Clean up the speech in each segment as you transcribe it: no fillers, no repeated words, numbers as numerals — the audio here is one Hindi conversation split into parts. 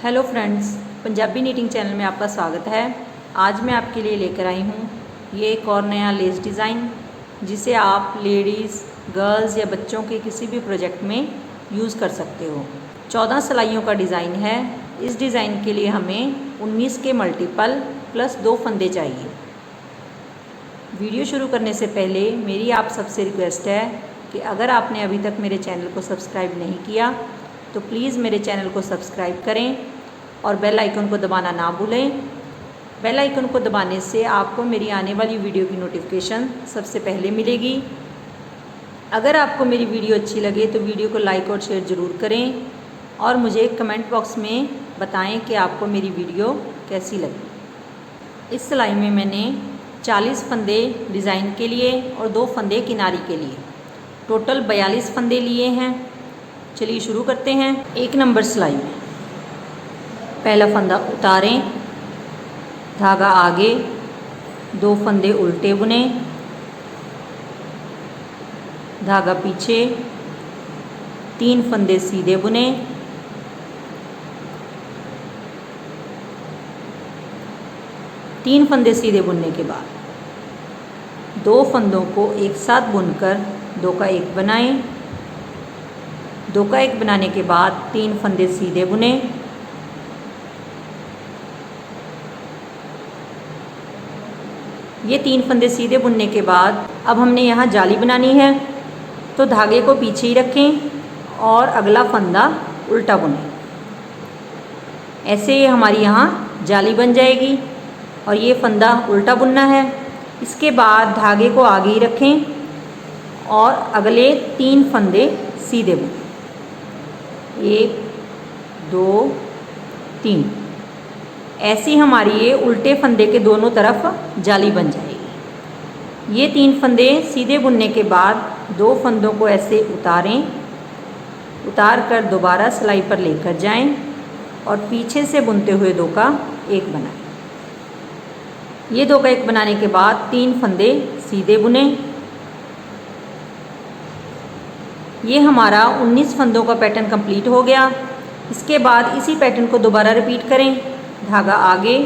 Hello friends, Punjabi knitting channel में आपका स्वागत है। आज मैं आपके लिए लेकर आई हूँ ये एक और नया लेस डिज़ाइन, जिसे आप लेडीज़, गर्ल्स या बच्चों के किसी भी प्रोजेक्ट में यूज़ कर सकते हो। 14 सिलाइयों का डिज़ाइन है। इस डिज़ाइन के लिए हमें 19 के मल्टीपल प्लस 2 फंदे चाहिए। वीडियो शुरू करने से पहले मेरी आप सबसे रिक्वेस्ट है कि अगर आपने अभी तक मेरे चैनल को सब्सक्राइब नहीं किया तो प्लीज़ मेरे चैनल को सब्सक्राइब करें और बेल आइकन को दबाना ना भूलें। बेल आइकन को दबाने से आपको मेरी आने वाली वीडियो की नोटिफिकेशन सबसे पहले मिलेगी। अगर आपको मेरी वीडियो अच्छी लगे तो वीडियो को लाइक और शेयर ज़रूर करें और मुझे कमेंट बॉक्स में बताएं कि आपको मेरी वीडियो कैसी लगी। इस सिलाई में मैंने 40 फंदे डिज़ाइन के लिए और 2 फंदे किनारी के लिए, टोटल 42 फंदे लिए हैं। चलिए शुरू करते हैं। 1 नंबर सिलाई में पहला फंदा उतारें, धागा आगे, 2 फंदे उल्टे बुने, धागा पीछे, 3 फंदे सीधे बुने, तीन फंदे सीधे बुनने के बाद 2 फंदों को एक साथ बुनकर 2 का 1 बनाएं। 2 का 1 बनाने के बाद 3 फंदे सीधे बुने, ये 3 फंदे सीधे बुनने के बाद अब हमने यहाँ जाली बनानी है, तो धागे को पीछे ही रखें और अगला फंदा उल्टा बुनें। ऐसे हमारी यहाँ जाली बन जाएगी और ये फंदा उल्टा बुनना है। इसके बाद धागे को आगे ही रखें और अगले 3 फंदे सीधे बुनें। 1 2 3, ऐसी हमारी ये उल्टे फंदे के दोनों तरफ जाली बन जाएगी। ये 3 फंदे सीधे बुनने के बाद 2 फंदों को ऐसे उतारें, उतार कर दोबारा सिलाई पर लेकर जाएं और पीछे से बुनते हुए 2 का 1 बनाएं। ये 2 का 1 बनाने के बाद 3 फंदे सीधे बुने। ये हमारा 19 फंदों का पैटर्न कंप्लीट हो गया। इसके बाद इसी पैटर्न को दोबारा रिपीट करें। धागा आगे,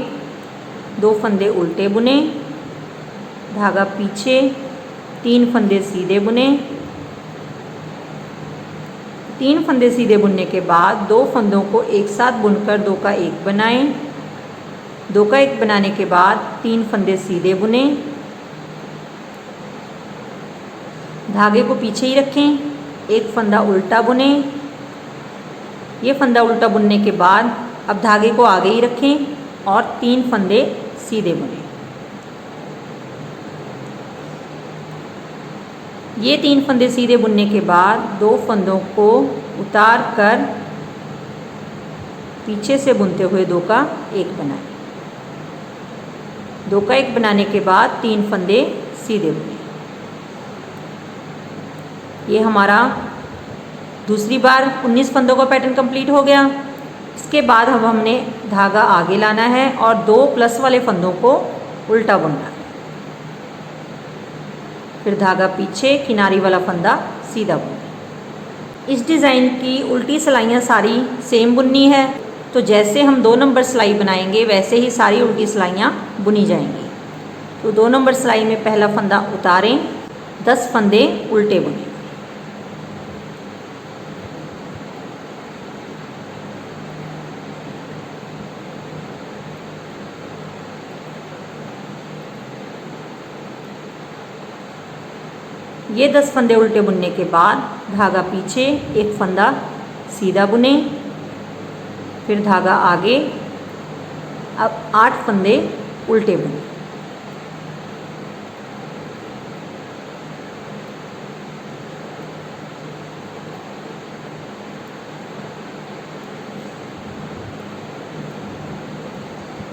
2 फंदे उल्टे बुने, धागा पीछे, 3 फंदे सीधे बुने। 3 फंदे सीधे बुनने के बाद 2 फंदों को एक साथ बुनकर 2 का 1 बनाएं। 2 का 1 बनाने के बाद 3 फंदे सीधे बुने, धागे को पीछे ही रखें, 1 फंदा उल्टा बुने। ये फंदा उल्टा बुनने के बाद अब धागे को आगे ही रखें और 3 फंदे सीधे बुने। ये 3 फंदे सीधे बुनने के बाद 2 फंदों को उतार कर पीछे से बुनते हुए 2 का 1 बनाएं। 2 का 1 बनाने के बाद 3 फंदे सीधे बुने। ये हमारा दूसरी बार 19 फंदों का पैटर्न कंप्लीट हो गया। इसके बाद अब हमने धागा आगे लाना है और 2 प्लस वाले फंदों को उल्टा बुनना है। फिर धागा पीछे, किनारी वाला फंदा सीधा बुनना। इस डिज़ाइन की उल्टी सिलाइयाँ सारी सेम बुननी है, तो जैसे हम 2 नंबर सिलाई बनाएंगे वैसे ही सारी उल्टी सिलाइयाँ बुनी जाएंगी। तो 2 नंबर सिलाई में पहला फंदा उतारें, 10 फंदे उल्टे बुनें। ये 10 फंदे उल्टे बुनने के बाद धागा पीछे, 1 फंदा सीधा बुने, फिर धागा आगे, अब 8 फंदे उल्टे बुने।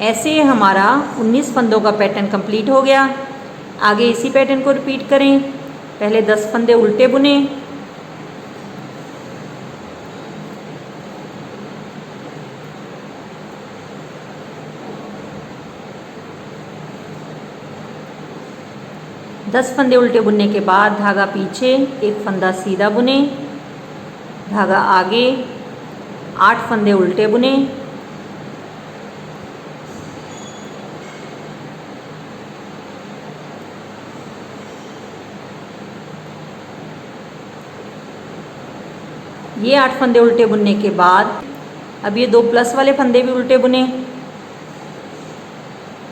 ऐसे हमारा 19 फंदों का पैटर्न कंप्लीट हो गया। आगे इसी पैटर्न को रिपीट करें। पहले 10 फंदे उल्टे बुने, दस फंदे उल्टे बुनने के बाद धागा पीछे, 1 फंदा सीधा बुने, धागा आगे, 8 फंदे उल्टे बुने, ये 8 फंदे उल्टे बुनने के बाद अब ये 2 प्लस वाले फंदे भी उल्टे बुने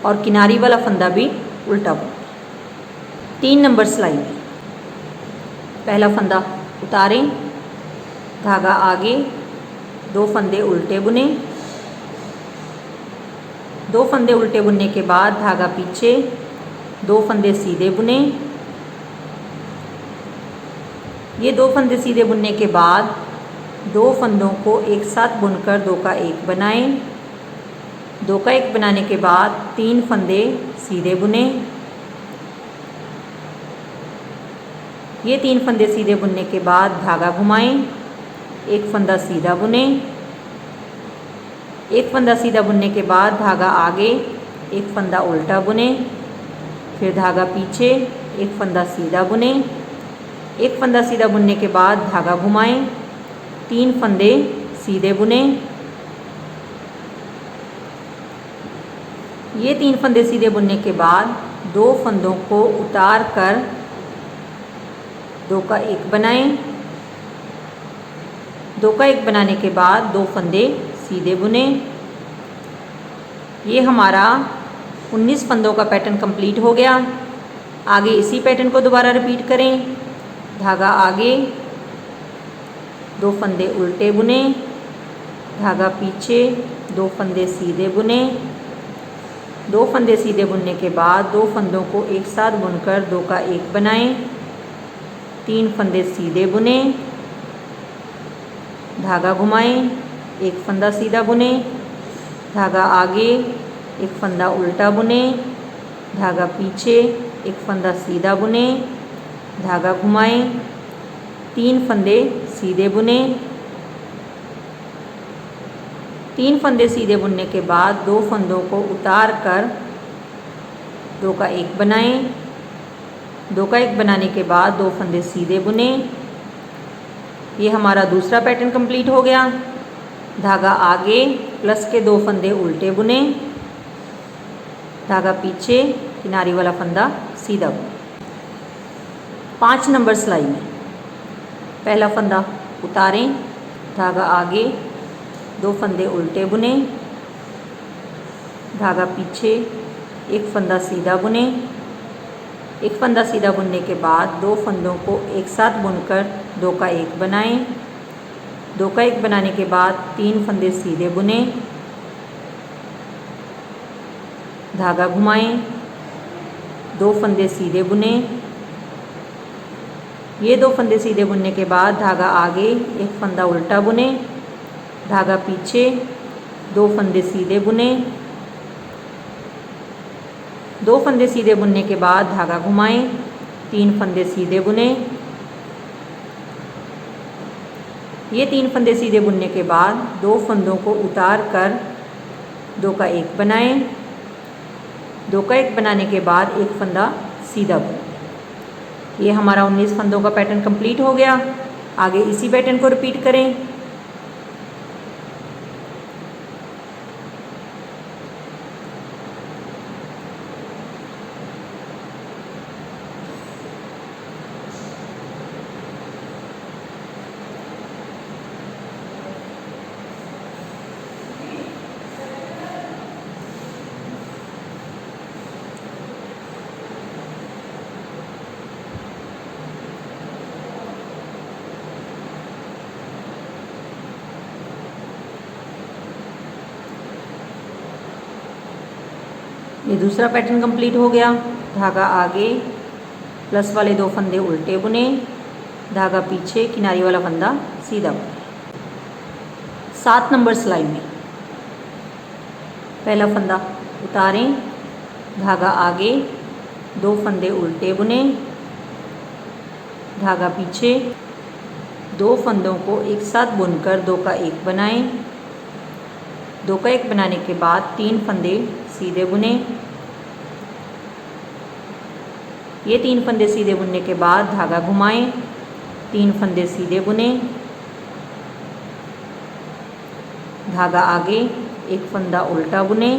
और किनारी वाला फंदा भी उल्टा बुने। 3 नंबर सिलाई में पहला फंदा उतारें, धागा आगे, 2 फंदे उल्टे बुने, 2 फंदे उल्टे बुनने के बाद धागा पीछे, 2 फंदे सीधे बुने। ये 2 फंदे सीधे बुनने के बाद 2 फंदों को एक साथ बुनकर 2 का 1 बनाएं। 2 का 1 बनाने के बाद 3 फंदे सीधे बुने। ये 3 फंदे सीधे बुनने के बाद धागा घुमाएं, 1 फंदा सीधा बुने। 1 फंदा सीधा बुनने के बाद धागा आगे, 1 फंदा उल्टा बुने, फिर धागा पीछे, 1 फंदा सीधा बुने। 1 फंदा सीधा बुनने के बाद धागा घुमाएं, 3 फंदे सीधे बुने। ये 3 फंदे सीधे बुनने के बाद 2 फंदों को उतार कर 2 का 1 बनाएं। 2 का 1 बनाने के बाद 2 फंदे सीधे बुने। ये हमारा 19 फंदों का पैटर्न कंप्लीट हो गया। आगे इसी पैटर्न को दोबारा रिपीट करें। धागा आगे, 2 फंदे उल्टे बुने, धागा पीछे, 2 फंदे सीधे बुने। 2 फंदे सीधे बुनने के बाद 2 फंदों को एक साथ बुनकर 2 का 1 बनाएं। 3 फंदे सीधे बुने, धागा घुमाएं, 1 फंदा सीधा बुने, धागा आगे, 1 फंदा उल्टा बुने, धागा पीछे, 1 फंदा सीधा बुने, धागा घुमाएं, 3 फंदे सीधे बुने। 3 फंदे सीधे बुनने के बाद 2 फंदों को उतार कर 2 का 1 बनाएं। 2 का 1 बनाने के बाद 2 फंदे सीधे बुने। ये हमारा दूसरा पैटर्न कंप्लीट हो गया। धागा आगे, प्लस के 2 फंदे उल्टे बुने, धागा पीछे, किनारी वाला फंदा सीधा बुने। 5 नंबर सिलाई में पहला फंदा उतारें, धागा आगे, 2 फंदे उल्टे बुने, धागा पीछे, 1 फंदा सीधा बुने। 1 फंदा सीधा बुनने के बाद 2 फंदों को एक साथ बुनकर 2 का 1 बनाएं। 2 का 1 बनाने के बाद 3 फंदे सीधे बुने, धागा घुमाएं, 2 फंदे सीधे बुने। ये 2 फंदे सीधे बुनने के बाद धागा आगे, 1 फंदा उल्टा बुने, धागा पीछे, 2 फंदे सीधे बुने। 2 फंदे सीधे बुनने के बाद धागा घुमाएं, 3 फंदे सीधे बुने। ये 3 फंदे सीधे बुनने के बाद 2 फंदों को उतार कर 2 का 1 बनाएं। 2 का 1 बनाने के बाद 1 फंदा सीधा बुने। ये हमारा 19 फंदों का पैटर्न कंप्लीट हो गया। आगे इसी पैटर्न को रिपीट करें। ये दूसरा पैटर्न कंप्लीट हो गया। धागा आगे, प्लस वाले 2 फंदे उल्टे बुने, धागा पीछे, किनारी वाला फंदा सीधा बुने। 7 नंबर सिलाई में पहला फंदा उतारें, धागा आगे, 2 फंदे उल्टे बुने, धागा पीछे, 2 फंदों को एक साथ बुनकर 2 का 1 बनाएं। 2 का 1 बनाने के बाद 3 फंदे सीधे बुने। ये 3 फंदे सीधे बुनने के बाद धागा घुमाएं, 3 फंदे सीधे बुने, धागा आगे, 1 फंदा उल्टा बुने,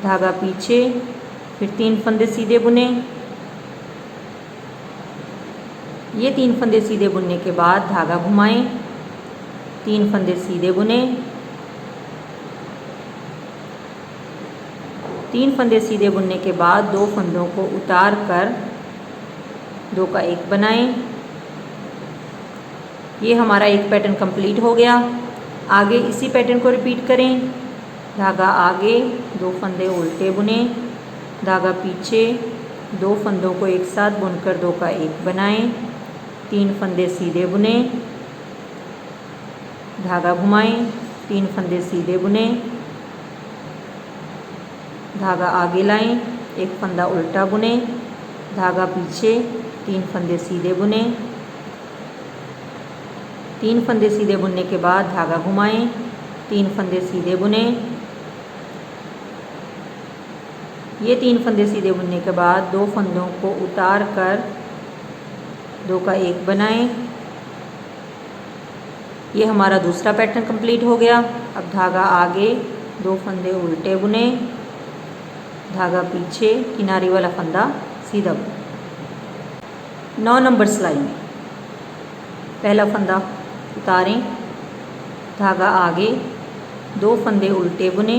धागा पीछे, फिर 3 फंदे सीधे बुने। ये 3 फंदे सीधे बुनने के बाद धागा घुमाएं, 3 फंदे सीधे बुने, 3 फंदे सीधे बुनने के बाद 2 फंदों को उतार कर 2 का 1 बनाएं। ये हमारा एक पैटर्न कंप्लीट हो गया। आगे इसी पैटर्न को रिपीट करें। धागा आगे, 2 फंदे उल्टे बुने, धागा पीछे, 2 फंदों को एक साथ बुनकर 2 का 1 बनाएं, 3 फंदे सीधे बुने, धागा घुमाएं, 3 फंदे सीधे बुने, धागा आगे लाएं, 1 फंदा उल्टा बुने, धागा पीछे, 3 फंदे सीधे बुने, 3 फंदे सीधे बुनने के बाद धागा घुमाएं, 3 फंदे सीधे बुने। ये 3 फंदे सीधे बुनने के बाद 2 फंदों को उतार कर 2 का 1 बनाएं। ये हमारा दूसरा पैटर्न कंप्लीट हो गया। अब धागा आगे, 2 फंदे उल्टे बुने, धागा पीछे, किनारी वाला फंदा सीधा बुने। 9 नंबर सिलाई में पहला फंदा उतारें, धागा आगे, 2 फंदे उल्टे बुने,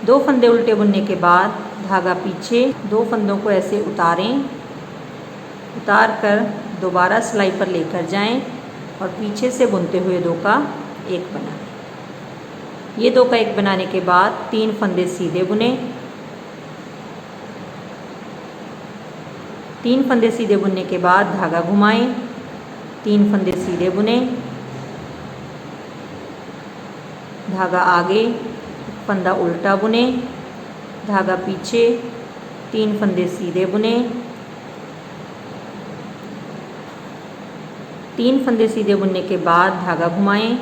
2 फंदे उल्टे बुनने के बाद धागा पीछे, 2 फंदों को ऐसे उतारें, उतार कर दोबारा सिलाई पर लेकर जाएं और पीछे से बुनते हुए 2 का 1 बनाएं। ये 2 का 1 बनाने के बाद 3 फंदे सीधे बुने, 3 फंदे सीधे बुनने के बाद धागा घुमाएं, 3 फंदे सीधे बुने, धागा आगे, फंदा उल्टा बुने, धागा पीछे, 3 फंदे सीधे बुने, 3 फंदे सीधे बुनने के बाद धागा घुमाएं,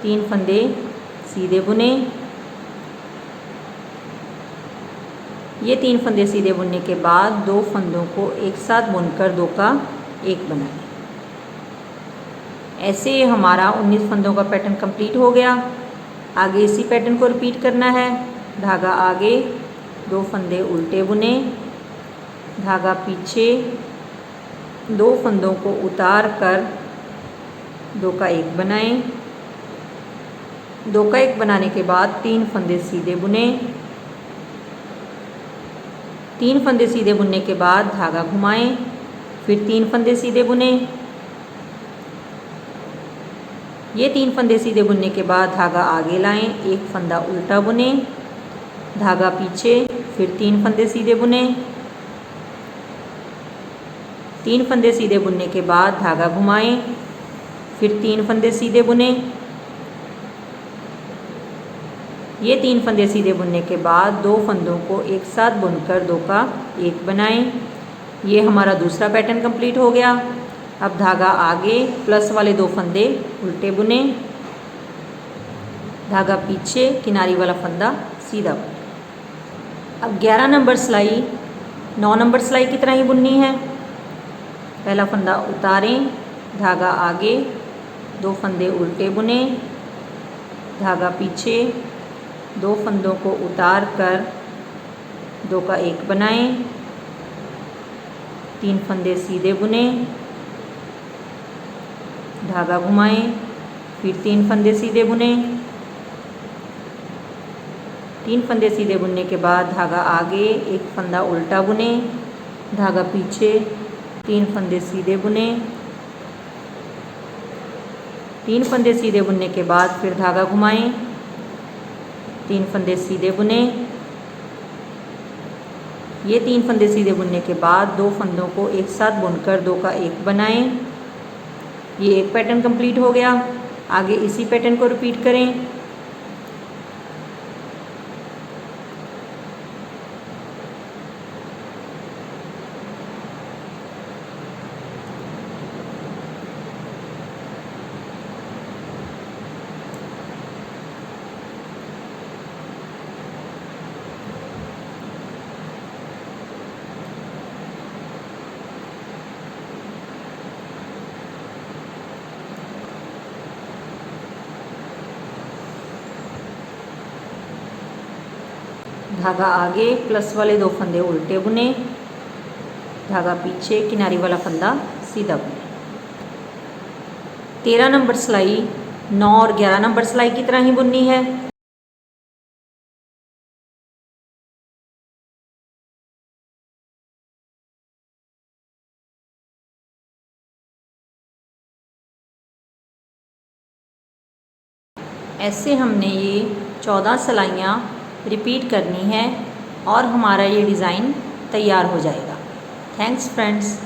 3 फंदे सीधे बुने। ये 3 फंदे सीधे बुनने के बाद 2 फंदों को एक साथ बुनकर 2 का 1 बनाएं। ऐसे हमारा 19 फंदों का पैटर्न कंप्लीट हो गया। आगे इसी पैटर्न को रिपीट करना है। धागा आगे, 2 फंदे उल्टे बुने, धागा पीछे, 2 फंदों को उतार कर 2 का 1 बनाएं। 2 का 1 बनाने के बाद 3 फंदे सीधे बुने, 3 फंदे सीधे बुनने के बाद धागा घुमाएं, फिर 3 फंदे सीधे बुने। ये 3 फंदे सीधे बुनने के बाद धागा आगे लाएं, 1 फंदा उल्टा बुने, धागा पीछे, फिर 3 फंदे सीधे बुने। 3 फंदे सीधे बुनने के बाद धागा घुमाएं, फिर 3 फंदे सीधे बुने। ये 3 फंदे सीधे बुनने के बाद 2 फंदों को एक साथ बुनकर 2 का 1 बनाएं। ये हमारा दूसरा पैटर्न कंप्लीट हो गया। अब धागा आगे, प्लस वाले 2 फंदे उल्टे बुने, धागा पीछे, किनारी वाला फंदा सीधा बुने। अब 11 नंबर सिलाई 9 नंबर सिलाई की तरह ही बुननी है। पहला फंदा उतारें, धागा आगे, 2 फंदे उल्टे बुने, धागा पीछे, 2 फंदों को उतार कर 2 का 1 बनाएं, 3 फंदे सीधे बुने, धागा घुमाएं, फिर 3 फंदे सीधे बुने। 3 फंदे सीधे बुनने के बाद धागा आगे, 1 फंदा उल्टा बुने, धागा पीछे, 3 फंदे सीधे बुने। 3 फंदे सीधे बुनने के बाद फिर धागा घुमाएं, 3 फंदे सीधे बुने। ये 3 फंदे सीधे बुनने के बाद 2 फंदों को एक साथ बुनकर 2 का 1 बनाएं। ये एक पैटर्न कंप्लीट हो गया। आगे इसी पैटर्न को रिपीट करें। धागा आगे, प्लस वाले 2 फंदे उल्टे बुने, धागा पीछे, किनारी वाला फंदा सीधा बुने। 13 नंबर सिलाई 9 और 11 नंबर सिलाई की तरह ही बुननी है। ऐसे हमने ये 14 सिलाइयाँ रिपीट करनी है और हमारा ये डिज़ाइन तैयार हो जाएगा। Thanks friends.